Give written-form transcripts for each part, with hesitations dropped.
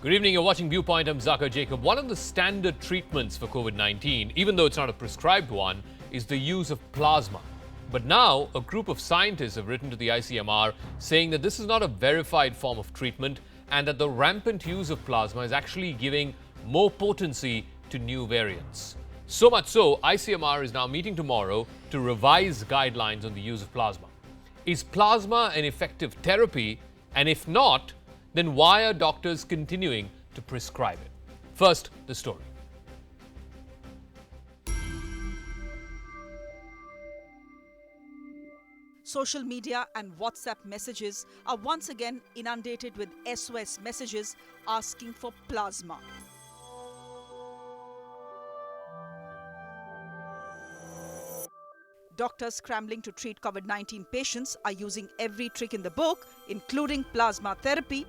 Good evening, you're watching Viewpoint. I'm Zakir Jacob. One of the standard treatments for COVID-19, even though it's not a prescribed one, is the use of plasma. But now, a group of scientists have written to the ICMR saying that this is not a verified form of treatment and that the rampant use of plasma is actually giving more potency to new variants. So much so, ICMR is now meeting tomorrow to revise guidelines on the use of plasma. Is plasma an effective therapy? And if not, then why are doctors continuing to prescribe it? First, the story. Social media and WhatsApp messages are once again inundated with SOS messages asking for plasma. Doctors scrambling to treat COVID-19 patients are using every trick in the book, including plasma therapy.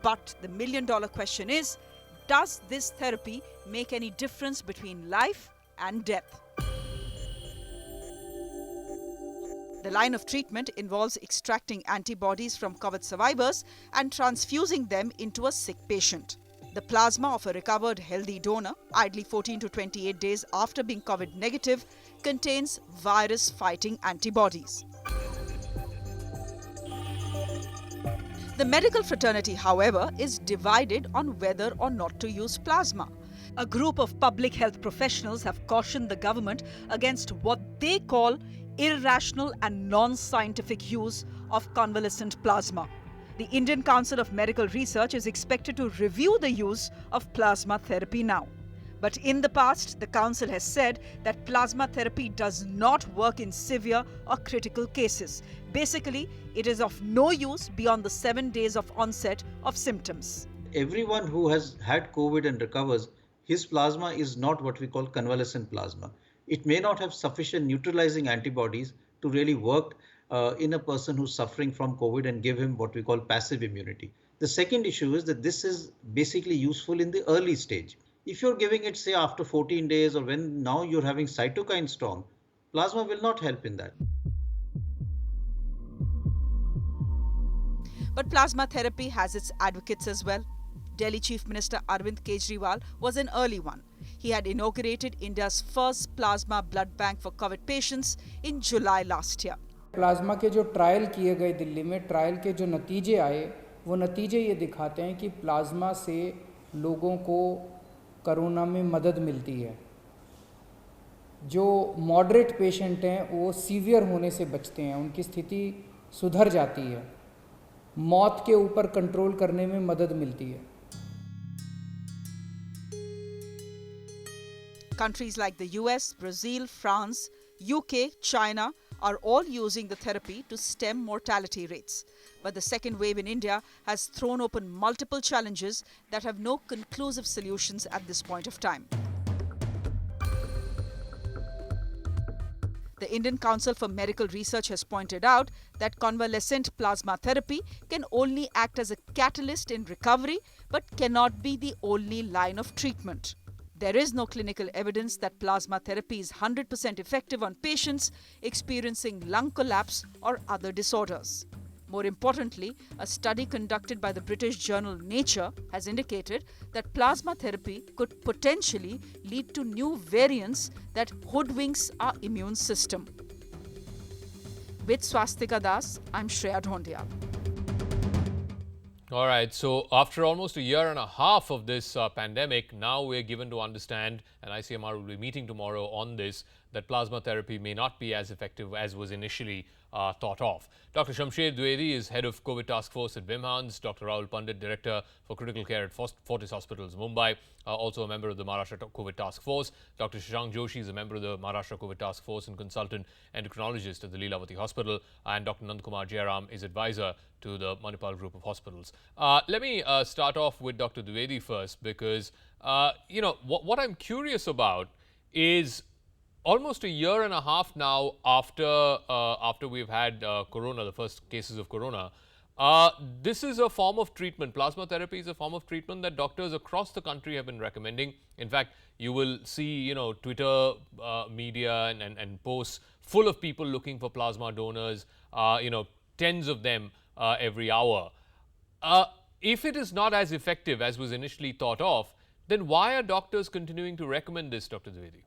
But the million-dollar question is, does this therapy make any difference between life and death? The line of treatment involves extracting antibodies from COVID survivors and transfusing them into a sick patient. The plasma of a recovered healthy donor, ideally 14 to 28 days after being COVID negative, contains virus-fighting antibodies. The medical fraternity, however, is divided on whether or not to use plasma. A group of public health professionals have cautioned the government against what they call irrational and non-scientific use of convalescent plasma. The Indian Council of Medical Research is expected to review the use of plasma therapy now. But in the past, the council has said that plasma therapy does not work in severe or critical cases. Basically, it is of no use beyond the 7 days of onset of symptoms. Everyone who has had COVID and recovers, his plasma is not what we call convalescent plasma. It may not have sufficient neutralizing antibodies to really work in a person who's suffering from COVID and give him what we call passive immunity. The second issue is that this is basically useful in the early stage. If you're giving it, say, after 14 days or when now you're having cytokine storm, plasma will not help in that. But plasma therapy has its advocates as well. Delhi Chief Minister Arvind Kejriwal was an early one. He had inaugurated India's first plasma blood bank for COVID patients in July last year. Plasma के जो trial किए गए दिल्ली में, trial के जो नतीजे आए, वो नतीजे ये दिखाते हैं कि प्लाज्मा से लोगों को कोरोना में मदद मिलती है. जो मॉडरेट पेशेंट हैं वो सीवियर होने से बचते हैं, उनकी स्थिति सुधर जाती है, मौत के ऊपर कंट्रोल करने में मदद मिलती है. Countries like the US, Brazil, France, UK, China are all using the therapy to stem mortality rates. But the second wave in India has thrown open multiple challenges that have no conclusive solutions at this point of time. The Indian Council for Medical Research has pointed out that convalescent plasma therapy can only act as a catalyst in recovery but cannot be the only line of treatment. There is no clinical evidence that plasma therapy is 100% effective on patients experiencing lung collapse or other disorders. More importantly, a study conducted by the British journal Nature has indicated that plasma therapy could potentially lead to new variants that hoodwinks our immune system. With Swastika Das, I'm Shreya Dhondia. All right, so after almost a year and a half of this pandemic, now we're given to understand, and ICMR will be meeting tomorrow on this, that plasma therapy may not be as effective as was initially thought of. Dr. Shamsher Dwivedi is head of COVID task force at BIMHANS. Dr. Rahul Pandit, director for critical care at Fortis Hospitals, Mumbai, also a member of the Maharashtra COVID task force. Dr. Shashank Joshi is a member of the Maharashtra COVID task force and consultant endocrinologist at the Lilavati Hospital. And Dr. Nandakumar Jayaram is advisor to the Manipal group of hospitals. Let me start off with Dr. Dwivedi first, because what I'm curious about is almost a year and a half now after we've had corona, the first cases of corona. This is a form of treatment. Plasma therapy is a form of treatment that doctors across the country have been recommending. In fact, you will see, Twitter media and posts full of people looking for plasma donors, tens of them every hour. if it is not as effective as was initially thought of, then why are doctors continuing to recommend this, Dr. Dwivedi?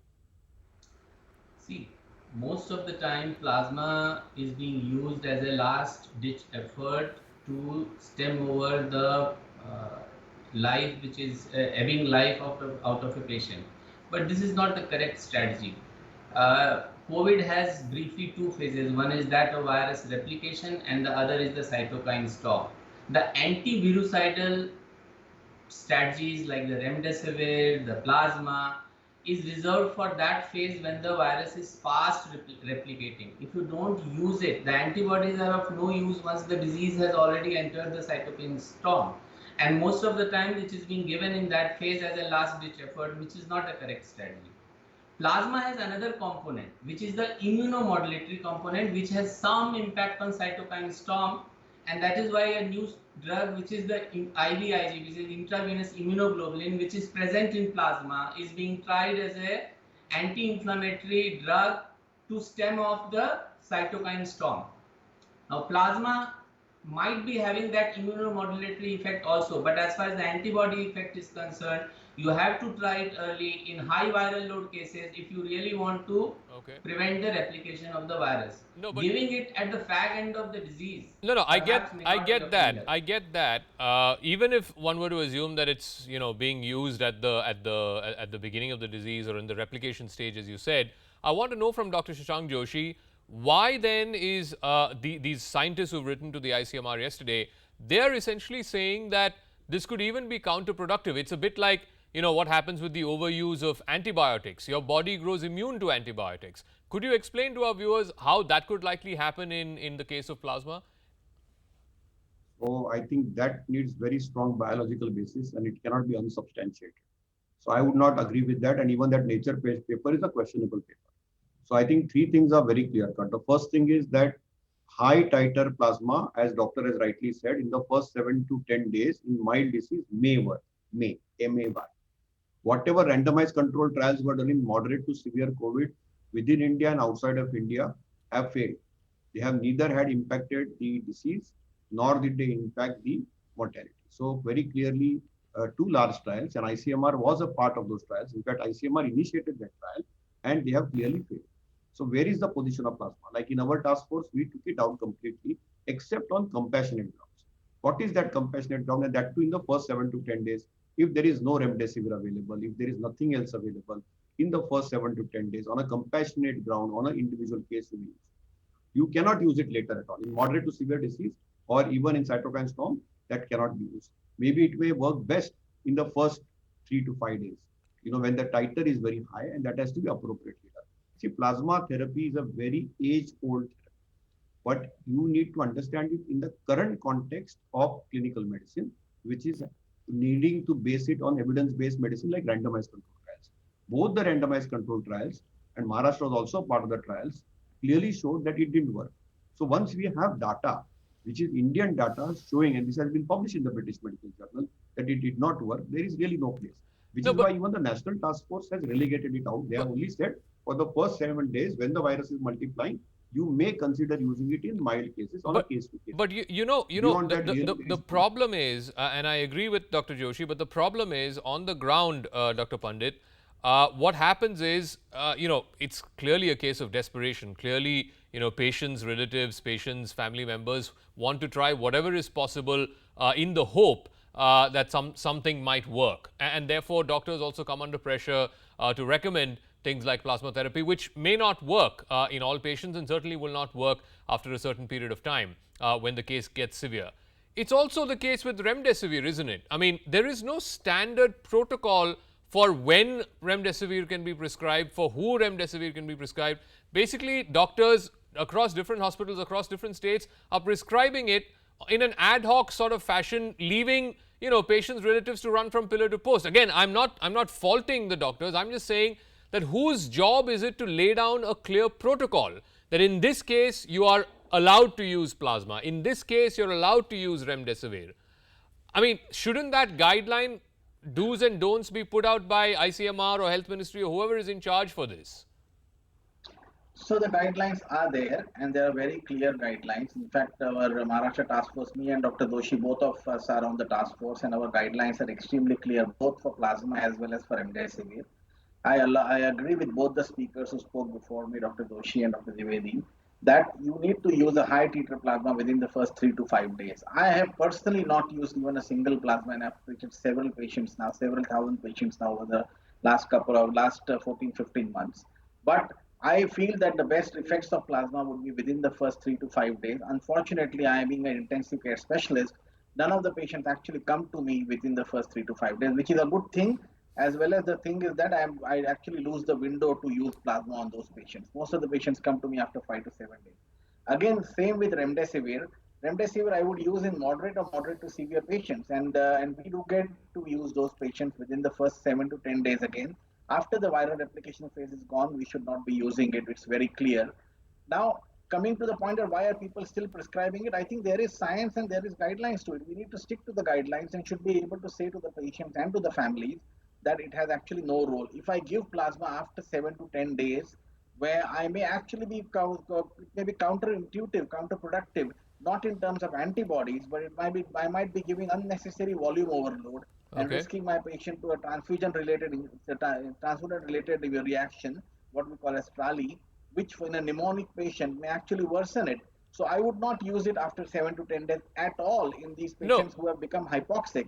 See, most of the time plasma is being used as a last ditch effort to stem over the life which is ebbing life out of a patient. But this is not the correct strategy. COVID has briefly two phases. One is that of virus replication and the other is the cytokine storm. The antivirucidal strategies like the remdesivir, the plasma, is reserved for that phase when the virus is fast replicating. If you don't use it, the antibodies are of no use once the disease has already entered the cytokine storm. And most of the time it is being given in that phase as a last ditch effort, which is not a correct strategy. Plasma has another component, which is the immunomodulatory component, which has some impact on cytokine storm, and that is why a new drug, which is the IVIG, which is intravenous immunoglobulin, which is present in plasma, is being tried as a anti-inflammatory drug to stem off the cytokine storm. Now, plasma might be having that immunomodulatory effect also, but as far as the antibody effect is concerned, you have to try it early in high viral load cases if you really want to prevent the replication of the virus. No, but giving it at the fag end of the disease. No, I get that. I get that. Even if one were to assume that it's being used at the beginning of the disease or in the replication stage, as you said, I want to know from Dr. Shashank Joshi, why then is these scientists who've written to the ICMR yesterday, they're essentially saying that this could even be counterproductive. It's a bit like what happens with the overuse of antibiotics. Your body grows immune to antibiotics. Could you explain to our viewers how that could likely happen in the case of plasma? So I think that needs very strong biological basis and it cannot be unsubstantiated. So I would not agree with that, and even that Nature paper is a questionable paper. So I think three things are very clear cut. The first thing is that high titer plasma, as doctor has rightly said, in the first 7 to 10 days in mild disease may work, may. Whatever randomized controlled trials were done in moderate to severe COVID within India and outside of India have failed. They have neither had impacted the disease nor did they impact the mortality. So very clearly, two large trials, and ICMR was a part of those trials. In fact, ICMR initiated that trial and they have clearly failed. So where is the position of plasma? Like in our task force, we took it out completely except on compassionate grounds. What is that compassionate ground? And that too in the first 7 to 10 days. If there is no remdesivir available, if there is nothing else available, in the first 7 to 10 days on a compassionate ground, on an individual case you use. You cannot use it later at all. In moderate to severe disease or even in cytokine storm, that cannot be used. Maybe it may work best in the first 3 to 5 days, when the titer is very high, and that has to be appropriately done. See, plasma therapy is a very age-old therapy, but you need to understand it in the current context of clinical medicine, which is needing to base it on evidence-based medicine like randomized control trials. Both the randomized control trials, and Maharashtra was also part of the trials, clearly showed that it didn't work. So once we have data, which is Indian data showing, and this has been published in the British Medical Journal, that it did not work, there is really no place. Which is why even the National Task Force has relegated it out. They have only said for the first 7 days, when the virus is multiplying, you may consider using it in mild cases on a case-to-case. But the problem is, and I agree with Dr. Joshi, but the problem is on the ground, Dr. Pandit, what happens is, it's clearly a case of desperation. Clearly, patients, relatives, patients, family members want to try whatever is possible in the hope that something might work. And therefore, doctors also come under pressure to recommend things like plasma therapy, which may not work in all patients and certainly will not work after a certain period of time when the case gets severe. It's also the case with remdesivir, isn't it? I mean, there is no standard protocol for when remdesivir can be prescribed, for who remdesivir can be prescribed. Basically, doctors across different hospitals, across different states are prescribing it in an ad hoc sort of fashion, leaving patients' relatives to run from pillar to post. Again, I'm not faulting the doctors. I'm just saying that whose job is it to lay down a clear protocol that in this case you are allowed to use plasma, in this case you're allowed to use remdesivir. I mean, shouldn't that guideline, do's and don'ts, be put out by ICMR or Health Ministry or whoever is in charge for this? So the guidelines are there, and there are very clear guidelines. In fact, our Maharashtra task force, me and Dr. Doshi, both of us are on the task force, and our guidelines are extremely clear, both for plasma as well as for remdesivir. I agree with both the speakers who spoke before me, Dr. Doshi and Dr. Dwivedi, that you need to use a high titer plasma within the first 3 to 5 days. I have personally not used even a single plasma, and I've treated several patients now, several thousand patients now over the last 14, 15 months. But I feel that the best effects of plasma would be within the first 3 to 5 days. Unfortunately, I being an intensive care specialist, none of the patients actually come to me within the first 3 to 5 days, which is a good thing. As well as the thing is that I actually lose the window to use plasma on those patients. Most of the patients come to me after 5 to 7 days. Again, same with remdesivir. Remdesivir I would use in moderate or moderate to severe patients, and we do get to use those patients within the first 7 to 10 days again. After the viral replication phase is gone, we should not be using it. It's very clear. Now, coming to the point of why are people still prescribing it, I think there is science and there is guidelines to it. We need to stick to the guidelines and should be able to say to the patients and to the families that it has actually no role. If I give plasma after 7 to 10 days, where I may actually be maybe counterintuitive, counterproductive, not in terms of antibodies, but it might be I might be giving unnecessary volume overload and Okay. risking my patient to a transfusion related reaction, what we call as TRALI, which in a pneumonic patient may actually worsen it. So I would not use it after 7 to 10 days at all in these No. patients who have become hypoxic.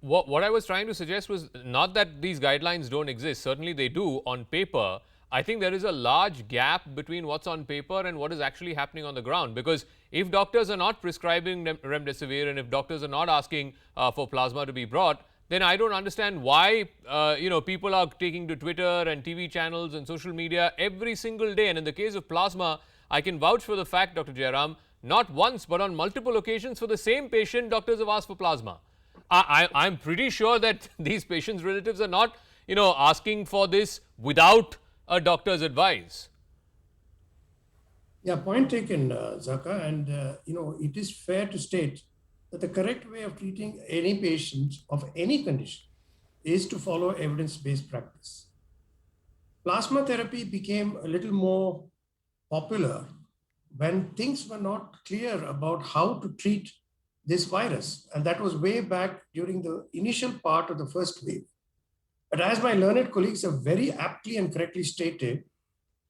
What I was trying to suggest was not that these guidelines don't exist. Certainly they do on paper. I think there is a large gap between what's on paper and what is actually happening on the ground. Because if doctors are not prescribing remdesivir and if doctors are not asking for plasma to be brought, then I don't understand why people are taking to Twitter and TV channels and social media every single day. And in the case of plasma, I can vouch for the fact, Dr. Jairam, not once but on multiple occasions for the same patient, doctors have asked for plasma. I'm pretty sure that these patients' relatives are not, asking for this without a doctor's advice. Yeah, point taken, Zaka. And, it is fair to state that the correct way of treating any patient of any condition is to follow evidence-based practice. Plasma therapy became a little more popular when things were not clear about how to treat this virus. And that was way back during the initial part of the first wave. But as my learned colleagues have very aptly and correctly stated,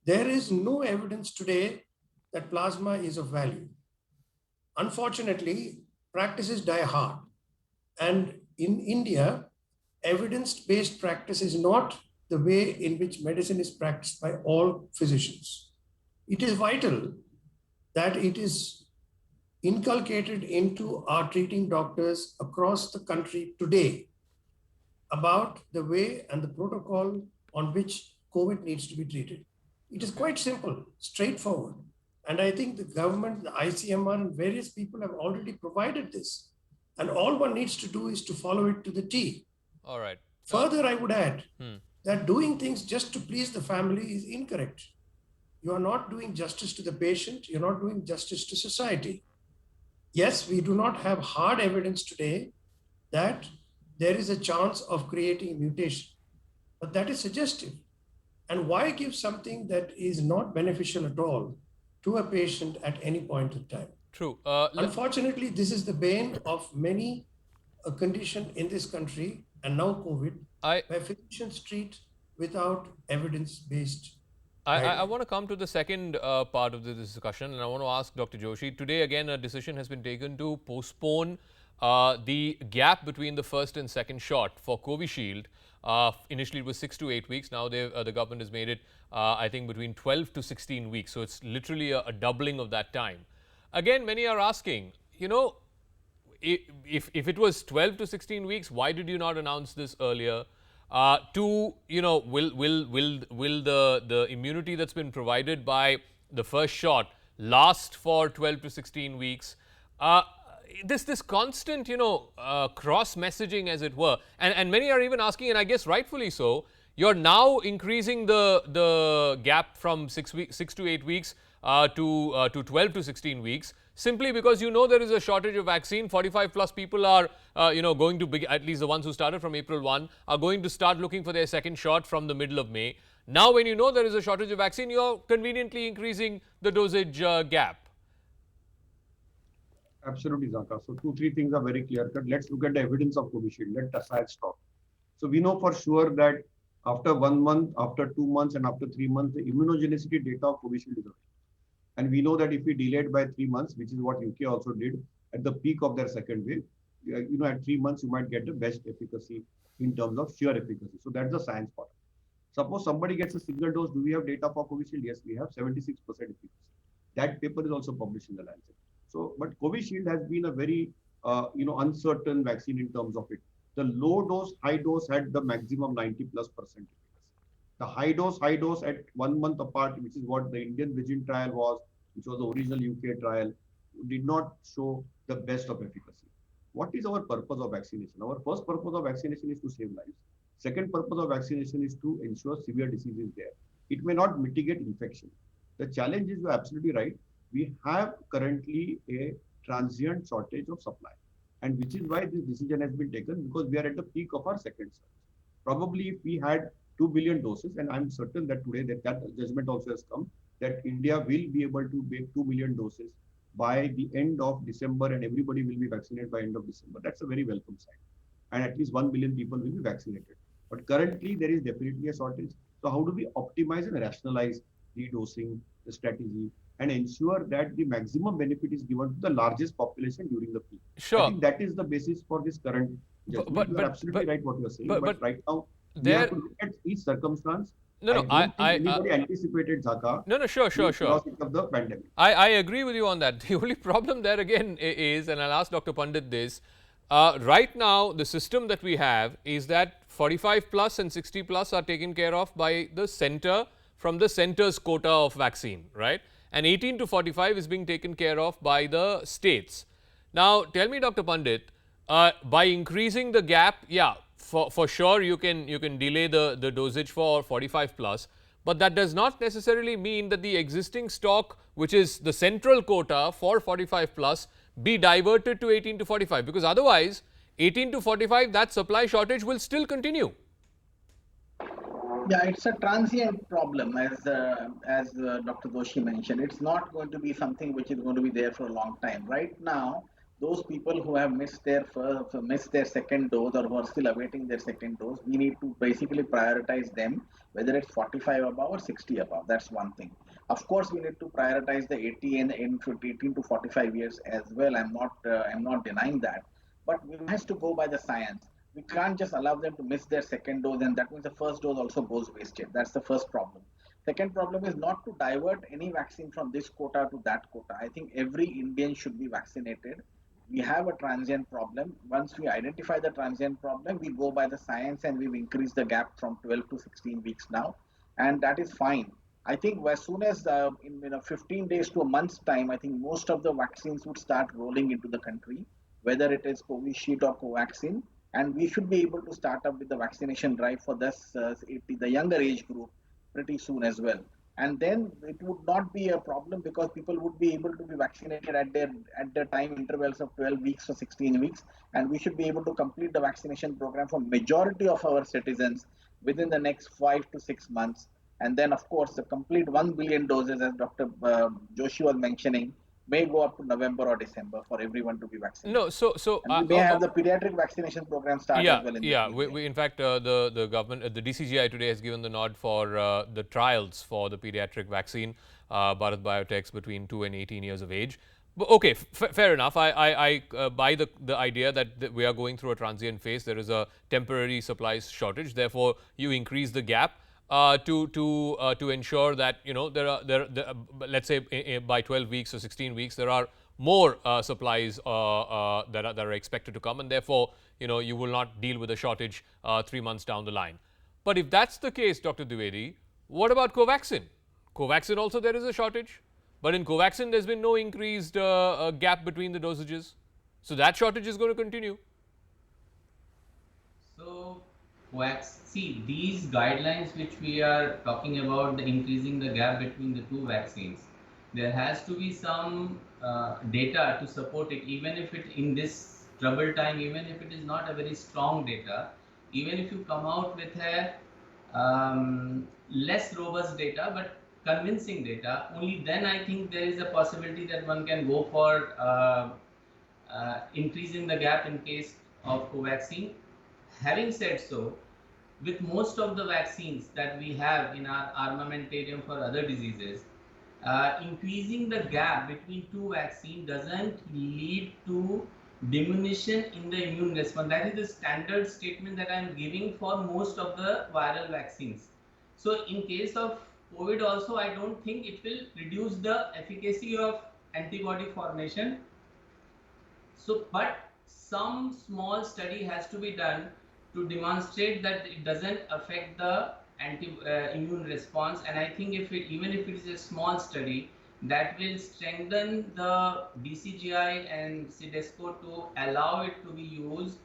there is no evidence today that plasma is of value. Unfortunately, practices die hard. And in India, evidence-based practice is not the way in which medicine is practiced by all physicians. It is vital that it is inculcated into our treating doctors across the country today about the way and the protocol on which COVID needs to be treated. It is quite simple, straightforward. And I think the government, the ICMR, and various people have already provided this. And all one needs to do is to follow it to the T. All right. Further, I would add that doing things just to please the family is incorrect. You are not doing justice to the patient. You're not doing justice to society. Yes, we do not have hard evidence today that there is a chance of creating mutation, but that is suggestive. And why give something that is not beneficial at all to a patient at any point in time? True. Unfortunately, this is the bane of many conditions in this country, and now COVID, where physicians treat without evidence-based. I want to come to the second part of this discussion, and I want to ask Dr. Joshi. Today, again, a decision has been taken to postpone the gap between the first and second shot for Covishield. Initially, it was 6 to 8 weeks. Now, the government has made it, I think, between 12 to 16 weeks. So it's literally a doubling of that time. Again, many are asking, if it was 12 to 16 weeks, why did you not announce this earlier? Will the immunity that's been provided by the first shot last for 12 to 16 weeks? This constant, cross messaging, as it were, and many are even asking, and I guess rightfully so. You're now increasing the gap from 6 to 8 weeks to 12 to 16 weeks. Simply because there is a shortage of vaccine. 45 plus people are, going to, at least the ones who started from April 1, are going to start looking for their second shot from the middle of May. Now, when you know there is a shortage of vaccine, you're conveniently increasing the dosage gap. Absolutely, Zaka. So two, three things are very clear cut. Let's look at the evidence of Covishield. Let aside stop. So we know for sure that after 1 month, after 2 months, and after 3 months, the immunogenicity data of Covishield is available. And we know that if we delayed by 3 months, which is what UK also did at the peak of their second wave, at 3 months, you might get the best efficacy in terms of sheer efficacy. So that's the science part. Suppose somebody gets a single dose, do we have data for Covishield? Yes, we have 76% efficacy. That paper is also published in the Lancet. So, but Covishield has been a very, uncertain vaccine in terms of it. The low dose, high dose had the maximum 90+% efficacy. The high dose at 1 month apart, which is what the Indian Virgin trial was, which was the original UK trial, did not show the best of efficacy. What is our purpose of vaccination? Our first purpose of vaccination is to save lives. Second purpose of vaccination is to ensure severe disease is there. It may not mitigate infection. The challenge is, you're absolutely right. We have currently a transient shortage of supply, and which is why this decision has been taken, because we are at the peak of our second surge. Probably if we had 2 billion doses, and I'm certain that today that judgment also has come, that India will be able to make 2 million doses by the end of December, and everybody will be vaccinated by end of December. That's a very welcome sign. And at least 1 billion people will be vaccinated. But currently there is definitely a shortage. So how do we optimize and rationalize the dosing, the strategy, and ensure that the maximum benefit is given to the largest population during the peak? Sure. I think that is the basis for this current judgment. You are absolutely right what you are saying. But right now, we have to look at each circumstance. I don't think anybody anticipated, Zaka. No, sure. Of the pandemic. I agree with you on that. The only problem there again is, and I'll ask Dr. Pandit this, right now the system that we have is that 45 plus and 60 plus are taken care of by the center from the center's quota of vaccine, right? And 18 to 45 is being taken care of by the states. Now, tell me, Dr. Pandit, by increasing the gap, yeah, for sure you can delay the dosage for 45 plus, but that does not necessarily mean that the existing stock, which is the central quota for 45 plus, be diverted to 18 to 45, because otherwise 18 to 45, that supply shortage will still continue. Yeah, it's a transient problem, as Dr. Doshi mentioned. It's not going to be something which is going to be there for a long time. Right now, those people who have missed their second dose, or who are still awaiting their second dose, we need to basically prioritize them, whether it's 45 above or 60 above. That's one thing. Of course, we need to prioritize the 18 to 45 years as well. I'm not denying that, but we has to go by the science. We can't just allow them to miss their second dose, and that means the first dose also goes wasted. That's the first problem. Second problem is not to divert any vaccine from this quota to that quota. I think every Indian should be vaccinated. We have a transient problem. Once we identify the transient problem, we go by the science, and we've increased the gap from 12 to 16 weeks now, and that is fine. I think as soon as in 15 days to a month's time, I think most of the vaccines would start rolling into the country, whether it is Covishield or Covaxin, and we should be able to start up with the vaccination drive for the younger age group pretty soon as well. And then it would not be a problem, because people would be able to be vaccinated at their time intervals of 12 weeks or 16 weeks, and we should be able to complete the vaccination program for majority of our citizens within the next 5 to 6 months. And then, of course, the complete 1 billion doses, as Dr. Joshi was mentioning, may go up to November or December for everyone to be vaccinated. No, so we may have the pediatric vaccination program start as well. In fact, the government, the DCGI today has given the nod for the trials for the pediatric vaccine, Bharat Biotech's, between 2 and 18 years of age. But okay, fair enough. I buy the idea that we are going through a transient phase. There is a temporary supplies shortage. Therefore, you increase the gap to ensure that let's say by 12 weeks or 16 weeks there are more supplies that are expected to come, and therefore you will not deal with a shortage 3 months down the line. But if that's the case, Dr. Dwivedi, what about Covaxin? Covaxin also there is a shortage, but in Covaxin there's been no increased gap between the dosages, so that shortage is going to continue. So see, these guidelines which we are talking about, the increasing the gap between the two vaccines, there has to be some data to support it, even if it in this troubled time, even if it is not a very strong data, even if you come out with a less robust data, but convincing data, only then I think there is a possibility that one can go for increasing the gap in case of Covaxin. Having said so, with most of the vaccines that we have in our armamentarium for other diseases, increasing the gap between two vaccines doesn't lead to diminution in the immune response. That is the standard statement that I am giving for most of the viral vaccines. So in case of COVID also, I don't think it will reduce the efficacy of antibody formation. So, but some small study has to be done to demonstrate that it doesn't affect the immune response. And I think even if it is a small study, that will strengthen the DCGI and CDSCO to allow it to be used,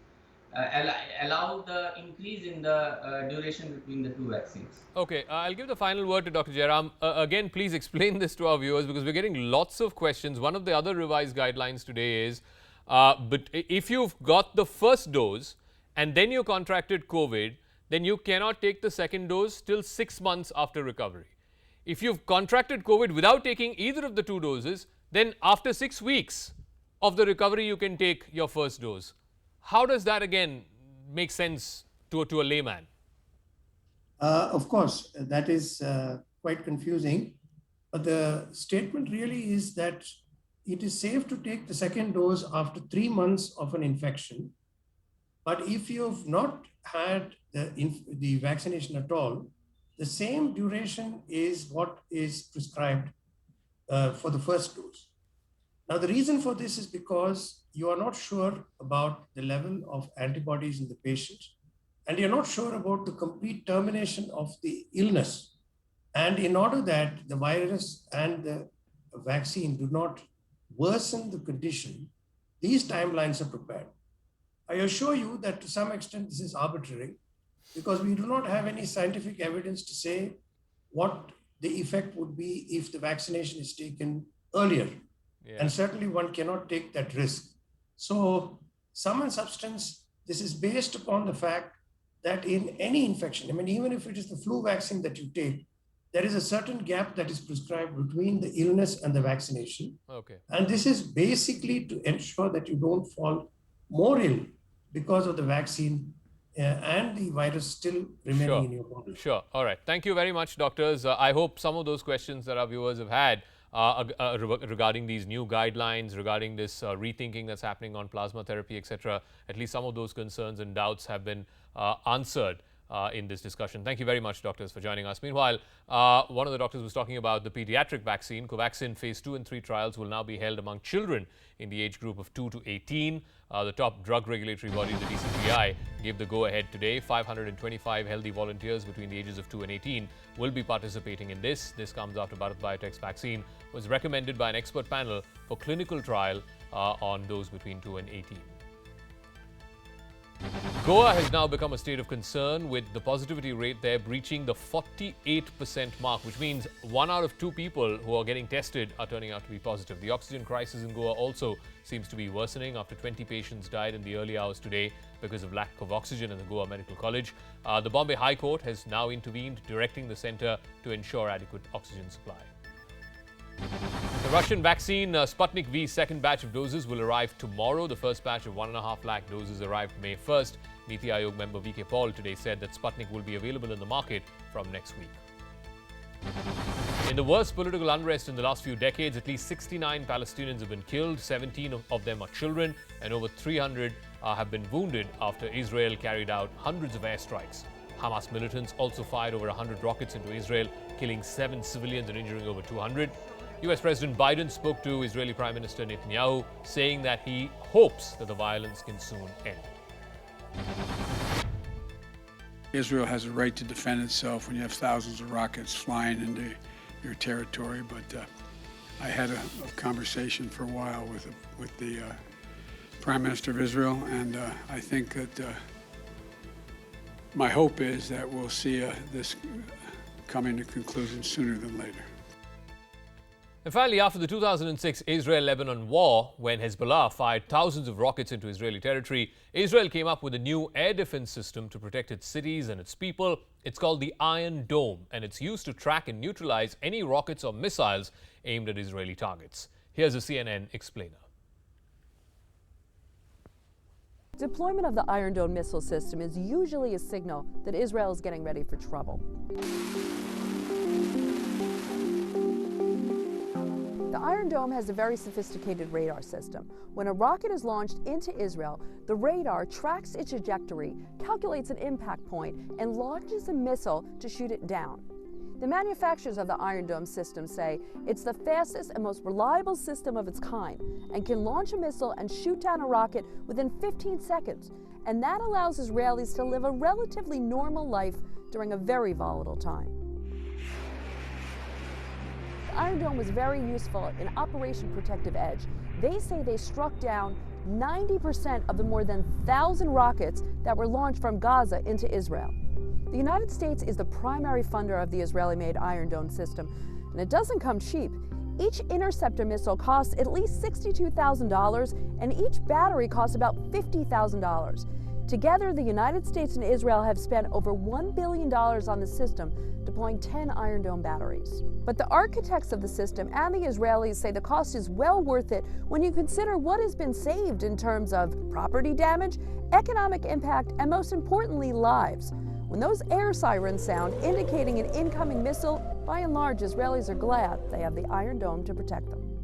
allow the increase in the duration between the two vaccines. Okay, I'll give the final word to Dr. Jairam. Again, please explain this to our viewers because we're getting lots of questions. One of the other revised guidelines today is, but if you've got the first dose and then you contracted COVID, then you cannot take the second dose till 6 months after recovery. If you've contracted COVID without taking either of the two doses, then after 6 weeks of the recovery, you can take your first dose. How does that again make sense to a layman? Of course, that is quite confusing. But the statement really is that it is safe to take the second dose after 3 months of an infection. But if you've not had the vaccination at all, the same duration is what is prescribed for the first dose. Now, the reason for this is because you are not sure about the level of antibodies in the patient, and you're not sure about the complete termination of the illness. And in order that the virus and the vaccine do not worsen the condition, these timelines are prepared. I assure you that to some extent this is arbitrary because we do not have any scientific evidence to say what the effect would be if the vaccination is taken earlier. Yeah. And certainly one cannot take that risk. So, sum and substance, this is based upon the fact that in any infection, I mean, even if it is the flu vaccine that you take, there is a certain gap that is prescribed between the illness and the vaccination. Okay. And this is basically to ensure that you don't fall more ill because of the vaccine and the virus still remaining in your body. Sure. All right. Thank you very much, doctors. I hope some of those questions that our viewers have had regarding these new guidelines, regarding this rethinking that's happening on plasma therapy, etc., at least some of those concerns and doubts have been answered in this discussion. Thank you very much, doctors, for joining us. Meanwhile, one of the doctors was talking about the pediatric vaccine. Covaxin phase 2 and 3 trials will now be held among children in the age group of 2 to 18. The top drug regulatory body, the DCGI, gave the go-ahead today. 525 healthy volunteers between the ages of 2 and 18 will be participating in this. This comes after Bharat Biotech's vaccine was recommended by an expert panel for clinical trial on those between 2 and 18. Goa has now become a state of concern with the positivity rate there breaching the 48% mark, which means 1 out of 2 people who are getting tested are turning out to be positive. The oxygen crisis in Goa also seems to be worsening after 20 patients died in the early hours today because of lack of oxygen in the Goa Medical College. The Bombay High Court has now intervened, directing the centre to ensure adequate oxygen supply. The Russian vaccine Sputnik V's second batch of doses will arrive tomorrow. The first batch of 1.5 lakh doses arrived May 1st. Niti Aayog member VK Paul today said that Sputnik will be available in the market from next week. In the worst political unrest in the last few decades, at least 69 Palestinians have been killed. 17 of them are children, and over 300 have been wounded after Israel carried out hundreds of airstrikes. Hamas militants also fired over 100 rockets into Israel, killing 7 civilians and injuring over 200. US President Biden spoke to Israeli Prime Minister Netanyahu, saying that he hopes that the violence can soon end. Israel has a right to defend itself when you have thousands of rockets flying into your territory, but I had a conversation for a while with the Prime Minister of Israel, and I think that my hope is that we'll see this coming to conclusion sooner than later. And finally, after the 2006 Israel-Lebanon war, when Hezbollah fired thousands of rockets into Israeli territory, Israel came up with a new air defense system to protect its cities and its people. It's called the Iron Dome, and it's used to track and neutralize any rockets or missiles aimed at Israeli targets. Here's a CNN explainer. Deployment of the Iron Dome missile system is usually a signal that Israel is getting ready for trouble. The Iron Dome has a very sophisticated radar system. When a rocket is launched into Israel, the radar tracks its trajectory, calculates an impact point, and launches a missile to shoot it down. The manufacturers of the Iron Dome system say it's the fastest and most reliable system of its kind and can launch a missile and shoot down a rocket within 15 seconds. And that allows Israelis to live a relatively normal life during a very volatile time. The Iron Dome was very useful in Operation Protective Edge. They say they struck down 90% of the more than 1,000 rockets that were launched from Gaza into Israel. The United States is the primary funder of the Israeli-made Iron Dome system, and it doesn't come cheap. Each interceptor missile costs at least $62,000, and each battery costs about $50,000. Together, the United States and Israel have spent over $1 billion on the system, deploying 10 Iron Dome batteries. But the architects of the system and the Israelis say the cost is well worth it when you consider what has been saved in terms of property damage, economic impact, and most importantly, lives. When those air sirens sound, indicating an incoming missile, by and large, Israelis are glad they have the Iron Dome to protect them.